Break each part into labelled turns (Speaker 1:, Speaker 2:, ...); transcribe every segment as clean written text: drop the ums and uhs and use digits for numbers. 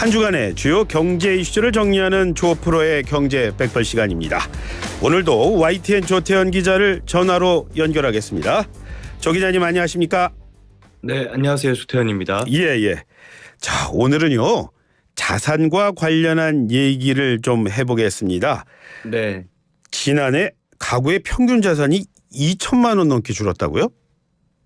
Speaker 1: 한 주간의 주요 경제 이슈를 정리하는 조프로의 경제 백벌 시간입니다. 오늘도 YTN 조태현 기자를 전화로 연결하겠습니다. 조 기자님 안녕하십니까?
Speaker 2: 네, 안녕하세요. 조태현입니다.
Speaker 1: 예. 자, 오늘은요. 자산과 관련한 얘기를 좀 해보겠습니다.
Speaker 2: 네.
Speaker 1: 지난해 가구의 평균 자산이 2천만 원 넘게 줄었다고요?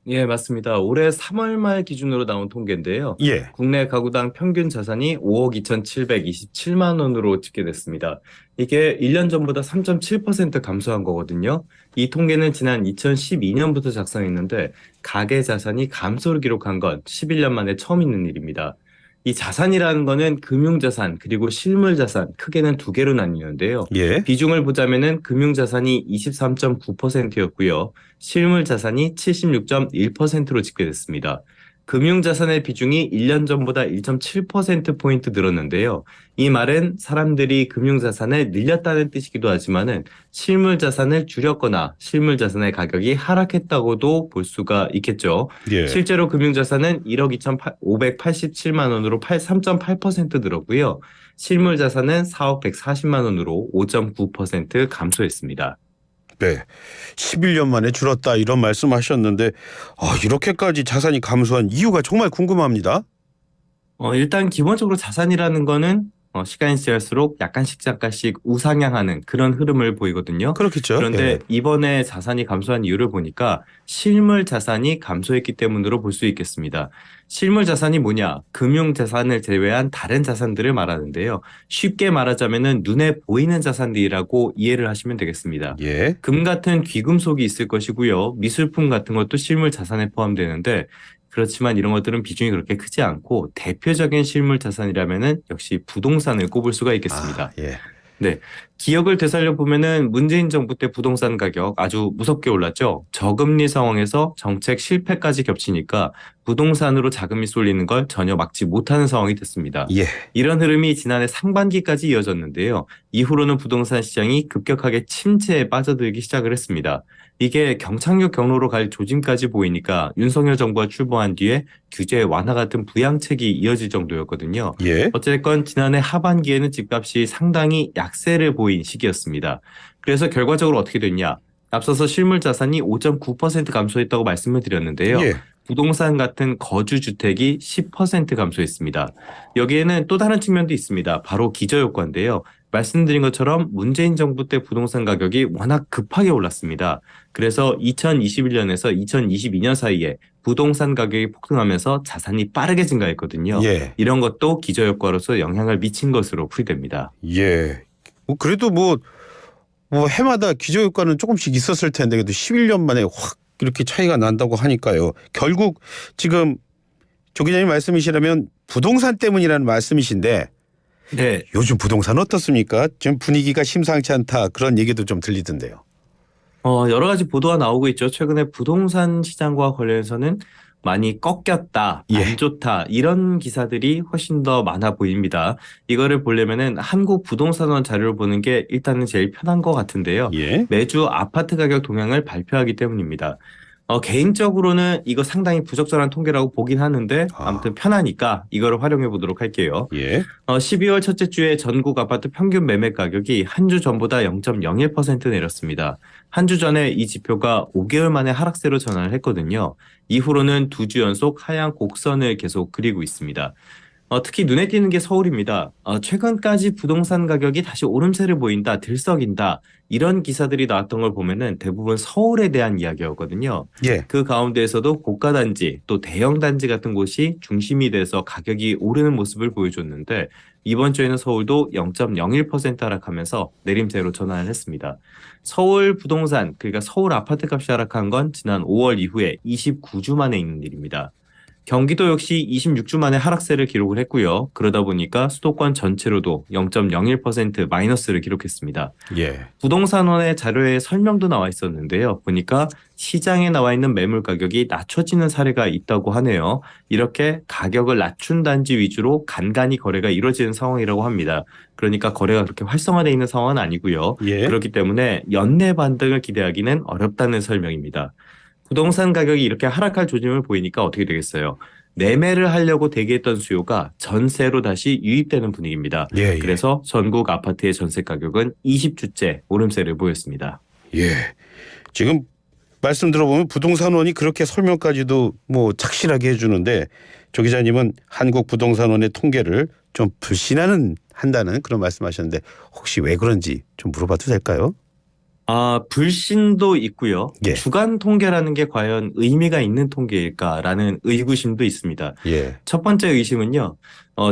Speaker 2: 예, 맞습니다. 올해 3월 말 기준으로 나온 통계인데요.
Speaker 1: 예.
Speaker 2: 국내 가구당 평균 자산이 5억 2,727만 원으로 집계됐습니다. 이게 1년 전보다 3.7% 감소한 거거든요. 이 통계는 지난 2012년부터 작성했는데 가계 자산이 감소를 기록한 건 11년 만에 처음 있는 일입니다. 이 자산이라는 거는 금융자산 그리고 실물자산 크게는 두 개로 나뉘는데요.
Speaker 1: 예.
Speaker 2: 비중을 보자면은 금융자산이 23.9%였고요. 실물자산이 76.1%로 집계됐습니다. 금융자산의 비중이 1년 전보다 1.7%포인트 늘었는데요. 이 말은 사람들이 금융자산을 늘렸다는 뜻이기도 하지만은 실물자산을 줄였거나 실물자산의 가격이 하락했다고도 볼 수가 있겠죠.
Speaker 1: 예.
Speaker 2: 실제로 금융자산은 1억 2,587만 원으로 3.8% 늘었고요. 실물자산은 4억 140만 원으로 5.9% 감소했습니다.
Speaker 1: 네. 11년 만에 줄었다 이런 말씀하셨는데 이렇게까지 자산이 감소한 이유가 정말 궁금합니다.
Speaker 2: 일단 기본적으로 자산이라는 거는 시간이 지날수록 약간씩 우상향하는 그런 흐름을 보이거든요.
Speaker 1: 그렇겠죠.
Speaker 2: 그런데
Speaker 1: 예.
Speaker 2: 이번에 자산이 감소한 이유를 보니까 실물 자산이 감소했기 때문으로 볼 수 있겠습니다. 실물 자산이 뭐냐? 금융 자산을 제외한 다른 자산들을 말하는데요. 쉽게 말하자면은 눈에 보이는 자산들이라고 이해를 하시면 되겠습니다.
Speaker 1: 예.
Speaker 2: 금 같은 귀금속이 있을 것이고요. 미술품 같은 것도 실물 자산에 포함되는데 그렇지만 이런 것들은 비중이 그렇게 크지 않고 대표적인 실물 자산이라면은 역시 부동산을 꼽을 수가 있겠습니다.
Speaker 1: 예.
Speaker 2: 네. 기억을 되살려 보면은 문재인 정부 때 부동산 가격 아주 무섭게 올랐죠. 저금리 상황에서 정책 실패까지 겹치니까 부동산으로 자금이 쏠리는 걸 전혀 막지 못하는 상황이 됐습니다.
Speaker 1: 예.
Speaker 2: 이런 흐름이 지난해 상반기까지 이어졌는데요. 이후로는 부동산 시장이 급격하게 침체에 빠져들기 시작을 했습니다. 이게 경착륙 경로로 갈 조짐까지 보이니까 윤석열 정부가 출범한 뒤에 규제 완화 같은 부양책이 이어질 정도였거든요.
Speaker 1: 예.
Speaker 2: 어쨌건 지난해 하반기에는 집값이 상당히 약세를 보인 시기였습니다. 그래서 결과적으로 어떻게 됐냐? 앞서서 실물 자산이 5.9% 감소했다고 말씀을 드렸는데요.
Speaker 1: 예.
Speaker 2: 부동산 같은 거주주택이 10% 감소했습니다. 여기에는 또 다른 측면도 있습니다. 바로 기저효과인데요. 말씀드린 것처럼 문재인 정부 때 부동산 가격이 워낙 급하게 올랐습니다. 그래서 2021년에서 2022년 사이에 부동산 가격이 폭등하면서 자산이 빠르게 증가했거든요.
Speaker 1: 예.
Speaker 2: 이런 것도 기저효과로서 영향을 미친 것으로 풀이됩니다.
Speaker 1: 예. 그래도 뭐 해마다 기저효과는 조금씩 있었을 텐데 그래도 11년 만에 확 이렇게 차이가 난다고 하니까요. 결국 지금 조 기자님 말씀이시라면 부동산 때문이라는 말씀이신데
Speaker 2: 네.
Speaker 1: 요즘 부동산 어떻습니까? 지금 분위기가 심상치 않다 그런 얘기도 좀 들리던데요.
Speaker 2: 여러 가지 보도가 나오고 있죠. 최근에 부동산 시장과 관련해서는 많이 꺾였다,
Speaker 1: 예.
Speaker 2: 안 좋다 이런 기사들이 훨씬 더 많아 보입니다. 이거를 보려면은 한국 부동산원 자료를 보는 게 일단은 제일 편한 것 같은데요.
Speaker 1: 예.
Speaker 2: 매주 아파트 가격 동향을 발표하기 때문입니다. 개인적으로는 이거 상당히 부적절한 통계라고 보긴 하는데 아무튼 편하니까 이거를 활용해 보도록 할게요.
Speaker 1: 예.
Speaker 2: 12월 첫째 주에 전국 아파트 평균 매매 가격이 한 주 전보다 0.01% 내렸습니다. 한 주 전에 이 지표가 5개월 만에 하락세로 전환을 했거든요. 이후로는 두 주 연속 하향 곡선을 계속 그리고 있습니다. 특히 눈에 띄는 게 서울입니다. 최근까지 부동산 가격이 다시 오름세를 보인다, 들썩인다 이런 기사들이 나왔던 걸 보면은 대부분 서울에 대한 이야기였거든요.
Speaker 1: 예.
Speaker 2: 그 가운데에서도 고가 단지 또 대형 단지 같은 곳이 중심이 돼서 가격이 오르는 모습을 보여줬는데 이번 주에는 서울도 0.01% 하락하면서 내림세로 전환을 했습니다. 서울 부동산 그러니까 서울 아파트 값이 하락한 건 지난 5월 이후에 29주 만에 있는 일입니다. 경기도 역시 26주 만에 하락세를 기록을 했고요. 그러다 보니까 수도권 전체로도 0.01% 마이너스를 기록했습니다.
Speaker 1: 예.
Speaker 2: 부동산원의 자료에 설명도 나와 있었는데요. 보니까 시장에 나와 있는 매물 가격이 낮춰지는 사례가 있다고 하네요. 이렇게 가격을 낮춘 단지 위주로 간간히 거래가 이루어지는 상황이라고 합니다. 그러니까 거래가 그렇게 활성화되어 있는 상황은 아니고요.
Speaker 1: 예.
Speaker 2: 그렇기 때문에 연내 반등을 기대하기는 어렵다는 설명입니다. 부동산 가격이 이렇게 하락할 조짐을 보이니까 어떻게 되겠어요? 매매를 하려고 대기했던 수요가 전세로 다시 유입되는 분위기입니다.
Speaker 1: 예, 예.
Speaker 2: 그래서 전국 아파트의 전세 가격은 20주째 오름세를 보였습니다.
Speaker 1: 예. 지금 말씀 들어보면 부동산원이 그렇게 설명까지도 뭐 착실하게 해주는데 조 기자님은 한국 부동산원의 통계를 좀 한다는 그런 말씀하셨는데 혹시 왜 그런지 좀 물어봐도 될까요?
Speaker 2: 불신도 있고요.
Speaker 1: 예.
Speaker 2: 주간 통계라는 게 과연 의미가 있는 통계일까라는 의구심도 있습니다.
Speaker 1: 예.
Speaker 2: 첫 번째 의심은요.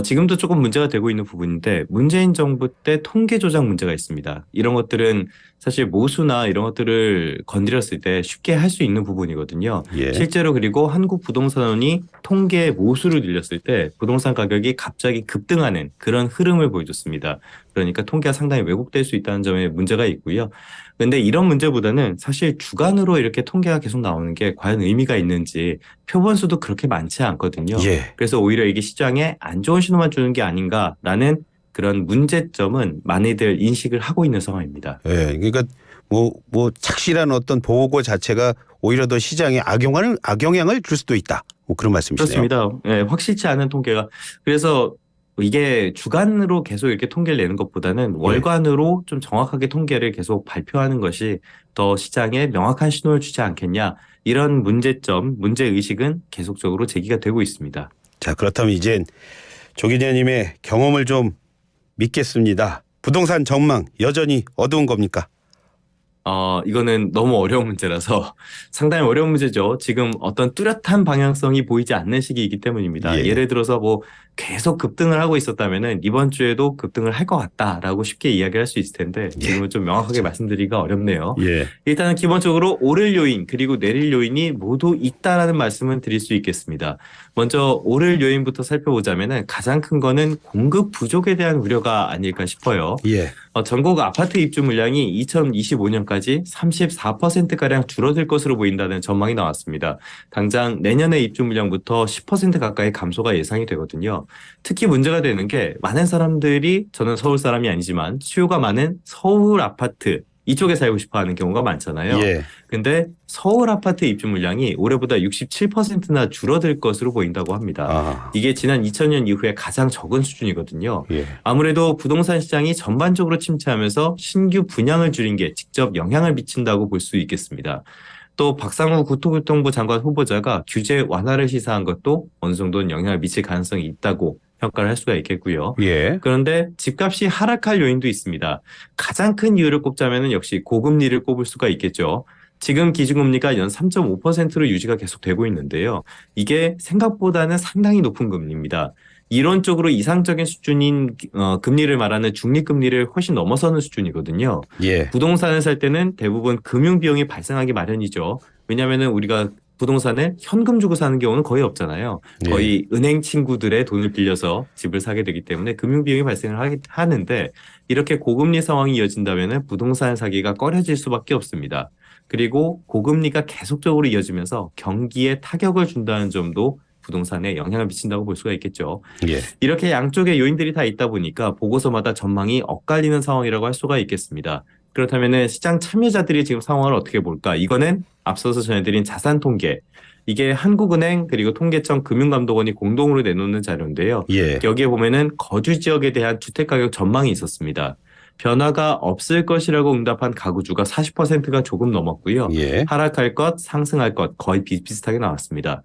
Speaker 2: 지금도 조금 문제가 되고 있는 부분인데 문재인 정부 때 통계 조작 문제가 있습니다. 이런 것들은 사실 모수나 이런 것들을 건드렸을 때 쉽게 할 수 있는 부분이거든요.
Speaker 1: 예.
Speaker 2: 실제로 그리고 한국부동산원이 통계 모수를 늘렸을 때 부동산 가격이 갑자기 급등하는 그런 흐름을 보여줬습니다. 그러니까 통계가 상당히 왜곡될 수 있다는 점에 문제가 있고요. 근데 이런 문제보다는 사실 주간으로 이렇게 통계가 계속 나오는 게 과연 의미가 있는지 표본수도 그렇게 많지 않거든요.
Speaker 1: 예.
Speaker 2: 그래서 오히려 이게 시장에 안 좋은 신호만 주는 게 아닌가라는 그런 문제점은 많이들 인식을 하고 있는 상황입니다.
Speaker 1: 예. 그러니까 뭐 착실한 어떤 보고 자체가 오히려 더 시장에 악영향을 줄 수도 있다. 뭐 그런 말씀이시네요.
Speaker 2: 그렇습니다. 예, 확실치 않은 통계가 그래서 이게 주간으로 계속 이렇게 통계를 내는 것보다는 월간으로 좀 정확하게 통계를 계속 발표하는 것이 더 시장에 명확한 신호를 주지 않겠냐. 이런 문제점, 문제의식은 계속적으로 제기가 되고 있습니다.
Speaker 1: 자, 그렇다면 이젠 조 기자님의 경험을 좀 믿겠습니다. 부동산 전망 여전히 어두운 겁니까?
Speaker 2: 이거는 너무 어려운 문제라서 상당히 어려운 문제죠. 지금 어떤 뚜렷한 방향성이 보이지 않는 시기이기 때문입니다.
Speaker 1: 예.
Speaker 2: 예를 들어서 뭐 계속 급등을 하고 있었다면은 이번 주에도 급등을 할 것 같다라고 쉽게 이야기를 할 수 있을 텐데 지금은 좀 명확하게 말씀드리기가 어렵네요.
Speaker 1: 예.
Speaker 2: 일단은 기본적으로 오를 요인 그리고 내릴 요인이 모두 있다라는 말씀은 드릴 수 있겠습니다. 먼저 오를 요인부터 살펴보자면은 가장 큰 거는 공급 부족에 대한 우려가 아닐까 싶어요.
Speaker 1: 예.
Speaker 2: 전국 아파트 입주 물량이 2025년까지 34%가량 줄어들 것으로 보인다는 전망이 나왔습니다. 당장 내년의 입주 물량부터 10% 가까이 감소가 예상이 되거든요. 특히 문제가 되는 게 많은 사람들이 저는 서울 사람이 아니지만 수요가 많은 서울 아파트 이쪽에 살고 싶어 하는 경우가 많잖아요.
Speaker 1: 예.
Speaker 2: 근데 서울 아파트 입주 물량이 올해보다 67%나 줄어들 것으로 보인다고 합니다. 이게 지난 2000년 이후에 가장 적은 수준이거든요.
Speaker 1: 예.
Speaker 2: 아무래도 부동산 시장이 전반적으로 침체하면서 신규 분양을 줄인 게 직접 영향을 미친다고 볼 수 있겠습니다. 또 박상우 국토교통부 장관 후보자가 규제 완화를 시사한 것도 어느 정도는 영향을 미칠 가능성이 있다고 평가를 할 수가 있겠고요.
Speaker 1: 예.
Speaker 2: 그런데 집값이 하락할 요인도 있습니다. 가장 큰 이유를 꼽자면 역시 고금리를 꼽을 수가 있겠죠. 지금 기준금리가 연 3.5%로 유지가 계속되고 있는데요. 이게 생각보다는 상당히 높은 금리입니다. 이론적으로 이상적인 수준인 금리를 말하는 중립금리를 훨씬 넘어서는 수준이거든요.
Speaker 1: 예.
Speaker 2: 부동산을 살 때는 대부분 금융비용이 발생하기 마련이죠. 왜냐하면 우리가 부동산을 현금 주고 사는 경우는 거의 없잖아요. 거의 은행 친구들의 돈을 빌려서 집을 사게 되기 때문에 금융비용이 발생을 하는데 이렇게 고금리 상황이 이어진다면 부동산 사기가 꺼려질 수밖에 없습니다. 그리고 고금리가 계속적으로 이어지면서 경기에 타격을 준다는 점도 부동산에 영향을 미친다고 볼 수가 있겠죠.
Speaker 1: 예.
Speaker 2: 이렇게 양쪽의 요인들이 다 있다 보니까 보고서마다 전망이 엇갈리는 상황이라고 할 수가 있겠습니다. 그렇다면 시장 참여자들이 지금 상황을 어떻게 볼까? 이거는 앞서서 전해드린 자산 통계. 이게 한국은행 그리고 통계청 금융감독원이 공동으로 내놓는 자료인데요.
Speaker 1: 예.
Speaker 2: 여기에 보면은 거주 지역에 대한 주택가격 전망이 있었습니다. 변화가 없을 것이라고 응답한 가구주가 40%가 조금 넘었고요.
Speaker 1: 예.
Speaker 2: 하락할 것, 상승할 것 거의 비슷비슷하게 나왔습니다.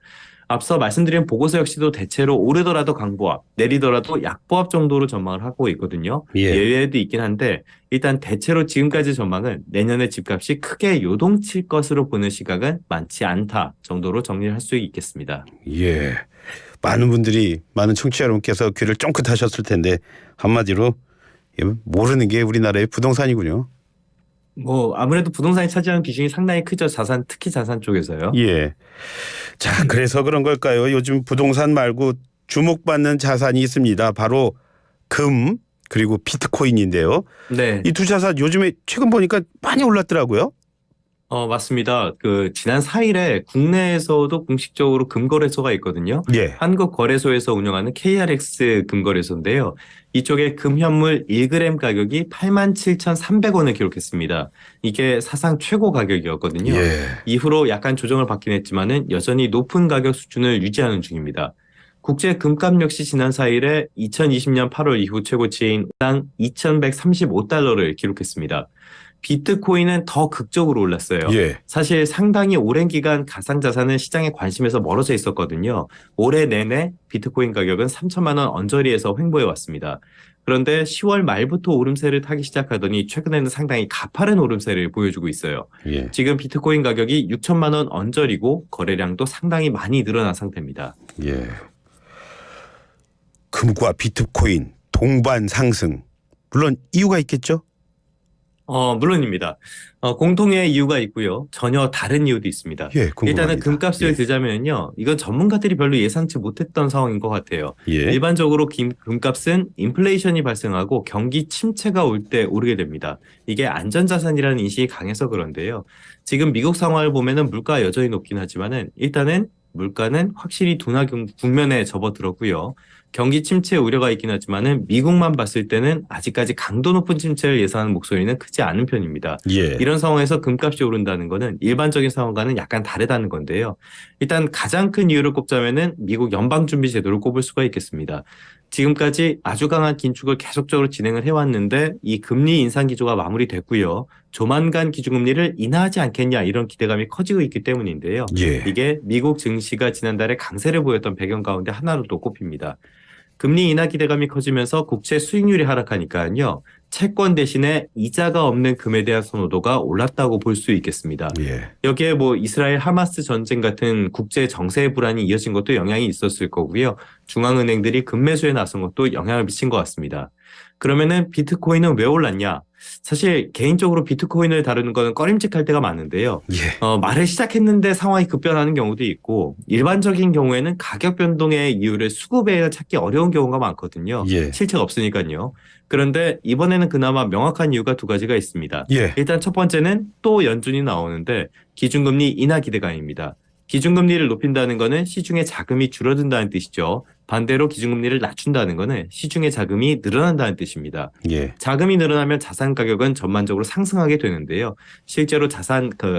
Speaker 2: 앞서 말씀드린 보고서 역시도 대체로 오르더라도 강보합, 내리더라도 약보합 정도로 전망을 하고 있거든요.
Speaker 1: 예.
Speaker 2: 예외도 있긴 한데 일단 대체로 지금까지 전망은 내년에 집값이 크게 요동칠 것으로 보는 시각은 많지 않다 정도로 정리를 할 수 있겠습니다.
Speaker 1: 예. 많은 청취자 여러분께서 귀를 쫑긋하셨을 텐데 한마디로 모르는 게 우리나라의 부동산이군요.
Speaker 2: 아무래도 부동산이 차지하는 비중이 상당히 크죠. 특히 자산 쪽에서요.
Speaker 1: 예. 자, 그래서 그런 걸까요? 요즘 부동산 말고 주목받는 자산이 있습니다. 바로 금 그리고 비트코인인데요.
Speaker 2: 네.
Speaker 1: 이 두 자산 요즘에 최근 보니까 많이 올랐더라고요.
Speaker 2: 맞습니다. 지난 4일에 국내에서도 공식적으로 금거래소가 있거든요.
Speaker 1: 예.
Speaker 2: 한국거래소에서 운영하는 KRX 금거래소인데요. 이쪽에 금현물 1g 가격이 87,300원을 기록했습니다. 이게 사상 최고 가격이었거든요.
Speaker 1: 예.
Speaker 2: 이후로 약간 조정을 받긴 했지만은 여전히 높은 가격 수준을 유지하는 중입니다. 국제 금값 역시 지난 4일에 2020년 8월 이후 최고치인 당 2,135달러를 기록했습니다. 비트코인은 더 극적으로 올랐어요.
Speaker 1: 예.
Speaker 2: 사실 상당히 오랜 기간 가상자산은 시장의 관심에서 멀어져 있었거든요. 올해 내내 비트코인 가격은 3천만 원 언저리에서 횡보해 왔습니다. 그런데 10월 말부터 오름세를 타기 시작하더니 최근에는 상당히 가파른 오름세를 보여주고 있어요.
Speaker 1: 예.
Speaker 2: 지금 비트코인 가격이 6천만 원 언저리고 거래량도 상당히 많이 늘어난 상태입니다.
Speaker 1: 예. 금과 비트코인 동반 상승. 물론 이유가 있겠죠?
Speaker 2: 물론입니다. 공통의 이유가 있고요. 전혀 다른 이유도 있습니다.
Speaker 1: 예, 궁금합니다.
Speaker 2: 일단은 금값을
Speaker 1: 예.
Speaker 2: 들자면요. 이건 전문가들이 별로 예상치 못했던 상황인 것 같아요.
Speaker 1: 예.
Speaker 2: 일반적으로 금값은 인플레이션이 발생하고 경기 침체가 올 때 오르게 됩니다. 이게 안전자산이라는 인식이 강해서 그런데요. 지금 미국 상황을 보면은 물가 여전히 높긴 하지만은 일단은 물가는 확실히 둔화 국면에 접어들었고요. 경기 침체 우려가 있긴 하지만은 미국만 봤을 때는 아직까지 강도 높은 침체를 예상하는 목소리는 크지 않은 편입니다.
Speaker 1: 예.
Speaker 2: 이런 상황에서 금값이 오른다는 것은 일반적인 상황과는 약간 다르다는 건데요. 일단 가장 큰 이유를 꼽자면은 미국 연방준비제도를 꼽을 수가 있겠습니다. 지금까지 아주 강한 긴축을 계속적으로 진행을 해왔는데 이 금리 인상 기조가 마무리됐고요. 조만간 기준금리를 인하하지 않겠냐 이런 기대감이 커지고 있기 때문인데요.
Speaker 1: 예.
Speaker 2: 이게 미국 증시가 지난달에 강세를 보였던 배경 가운데 하나로도 꼽힙니다. 금리 인하 기대감이 커지면서 국채 수익률이 하락하니까요. 채권 대신에 이자가 없는 금에 대한 선호도가 올랐다고 볼 수 있겠습니다.
Speaker 1: 예.
Speaker 2: 여기에 이스라엘 하마스 전쟁 같은 국제 정세 불안이 이어진 것도 영향이 있었을 거고요. 중앙은행들이 금 매수에 나선 것도 영향을 미친 것 같습니다. 그러면은 비트코인은 왜 올랐냐? 사실 개인적으로 비트코인을 다루는 거는 꺼림칙할 때가 많은데요.
Speaker 1: 예.
Speaker 2: 말을 시작했는데 상황이 급변하는 경우도 있고 일반적인 경우에는 가격 변동의 이유를 수급에 찾기 어려운 경우가 많거든요.
Speaker 1: 예.
Speaker 2: 실체가 없으니까요. 그런데 이번에는 그나마 명확한 이유가 두 가지가 있습니다.
Speaker 1: 예.
Speaker 2: 일단 첫 번째는 또 연준이 나오는데 기준금리 인하 기대감입니다. 기준금리를 높인다는 것은 시중의 자금이 줄어든다는 뜻이죠. 반대로 기준금리를 낮춘다는 것은 시중의 자금이 늘어난다는 뜻입니다.
Speaker 1: 예.
Speaker 2: 자금이 늘어나면 자산 가격은 전반적으로 상승하게 되는데요. 실제로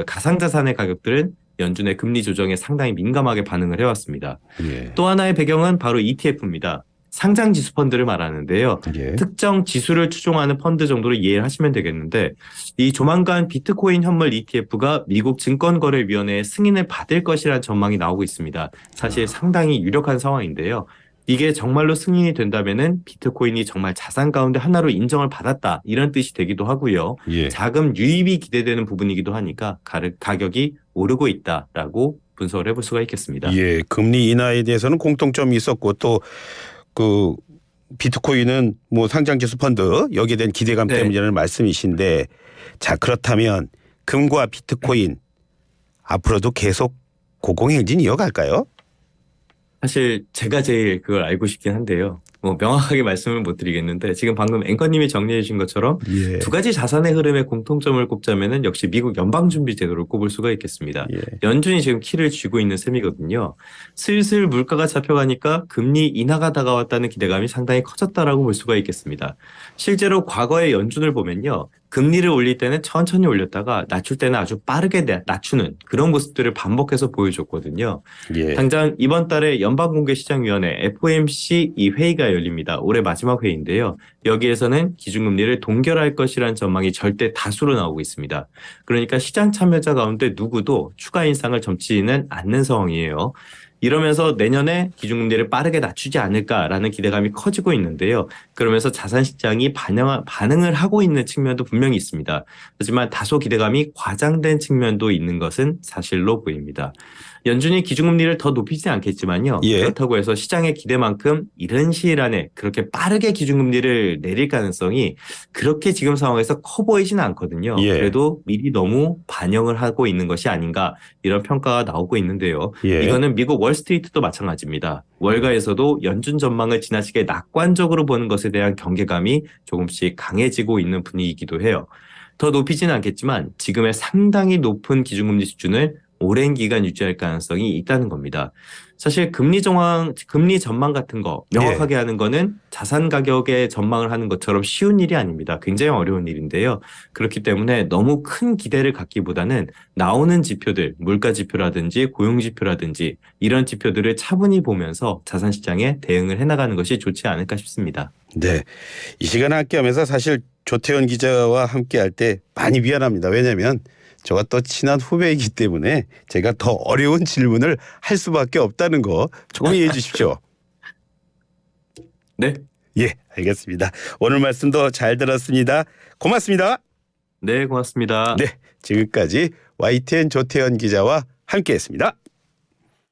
Speaker 2: 가상자산의 가격들은 연준의 금리 조정에 상당히 민감하게 반응을 해왔습니다.
Speaker 1: 예.
Speaker 2: 또 하나의 배경은 바로 ETF입니다. 상장 지수 펀드를 말하는데요.
Speaker 1: 예.
Speaker 2: 특정 지수를 추종하는 펀드 정도로 이해를 하시면 되겠는데 이 조만간 비트코인 현물 ETF가 미국 증권거래위원회의 승인을 받을 것이라는 전망이 나오고 있습니다. 사실 상당히 유력한 상황인데요. 이게 정말로 승인이 된다면은 비트코인이 정말 자산 가운데 하나로 인정을 받았다 이런 뜻이 되기도 하고요.
Speaker 1: 예.
Speaker 2: 자금 유입이 기대되는 부분이기도 하니까 가격이 오르고 있다라고 분석을 해볼 수가 있겠습니다.
Speaker 1: 예. 금리 인하에 대해서는 공통점이 있었고 또 그 비트코인은 뭐 상장지수 펀드 여기에 대한 기대감
Speaker 2: 네.
Speaker 1: 때문이라는 말씀이신데 자 그렇다면 금과 비트코인 앞으로도 계속 고공행진 이어갈까요?
Speaker 2: 사실 제가 제일 그걸 알고 싶긴 한데요. 명확하게 말씀을 못 드리겠는데 지금 방금 앵커님이 정리해 주신 것처럼
Speaker 1: 예.
Speaker 2: 두 가지 자산의 흐름의 공통점을 꼽자면은 역시 미국 연방준비제도를 꼽을 수가 있겠습니다.
Speaker 1: 예.
Speaker 2: 연준이 지금 키를 쥐고 있는 셈이거든요. 슬슬 물가가 잡혀가니까 금리 인하가 다가왔다는 기대감이 상당히 커졌다라고 볼 수가 있겠습니다. 실제로 과거의 연준을 보면요. 금리를 올릴 때는 천천히 올렸다가 낮출 때는 아주 빠르게 낮추는 그런 모습들을 반복해서 보여줬거든요.
Speaker 1: 예.
Speaker 2: 당장 이번 달에 연방공개시장위원회 FOMC 이 회의가 열립니다. 올해 마지막 회의인데요. 여기에서는 기준금리를 동결할 것이라는 전망이 절대 다수로 나오고 있습니다. 그러니까 시장 참여자 가운데 누구도 추가 인상을 점치지는 않는 상황이에요. 이러면서 내년에 기준금리를 빠르게 낮추지 않을까라는 기대감이 커지고 있는데요. 그러면서 자산시장이 반응을 하고 있는 측면도 분명히 있습니다. 하지만 다소 기대감이 과장된 측면도 있는 것은 사실로 보입니다. 연준이 기준금리를 더 높이지 않겠지만요.
Speaker 1: 예.
Speaker 2: 그렇다고 해서 시장의 기대만큼 이른 시일 안에 그렇게 빠르게 기준금리를 내릴 가능성이 그렇게 지금 상황에서 커 보이지는 않거든요.
Speaker 1: 예.
Speaker 2: 그래도 미리 너무 반영을 하고 있는 것이 아닌가 이런 평가가 나오고 있는데요.
Speaker 1: 예.
Speaker 2: 이거는 미국 월스트리트도 마찬가지입니다. 월가에서도 연준 전망을 지나치게 낙관적으로 보는 것에 대한 경계감이 조금씩 강해지고 있는 분위기이기도 해요. 더 높이지는 않겠지만 지금의 상당히 높은 기준금리 수준을 오랜 기간 유지할 가능성이 있다는 겁니다. 사실 금리 전망 같은 거 명확하게 하는 거는 자산 가격의 전망을 하는 것처럼 쉬운 일이 아닙니다. 굉장히 어려운 일인데요. 그렇기 때문에 너무 큰 기대를 갖기보다는 나오는 지표들, 물가 지표라든지 고용 지표라든지 이런 지표들을 차분히 보면서 자산 시장에 대응을 해나가는 것이 좋지 않을까 싶습니다.
Speaker 1: 네. 이 시간에 함께하면서 사실 조태현 기자와 함께할 때 많이 미안합니다. 왜냐하면 저가 또 친한 후배이기 때문에 제가 더 어려운 질문을 할 수밖에 없다는 거 조금 이해해 주십시오.
Speaker 2: 네.
Speaker 1: 예, 알겠습니다. 오늘 말씀도 잘 들었습니다. 고맙습니다.
Speaker 2: 네, 고맙습니다.
Speaker 1: 네, 지금까지 YTN 조태현 기자와 함께했습니다.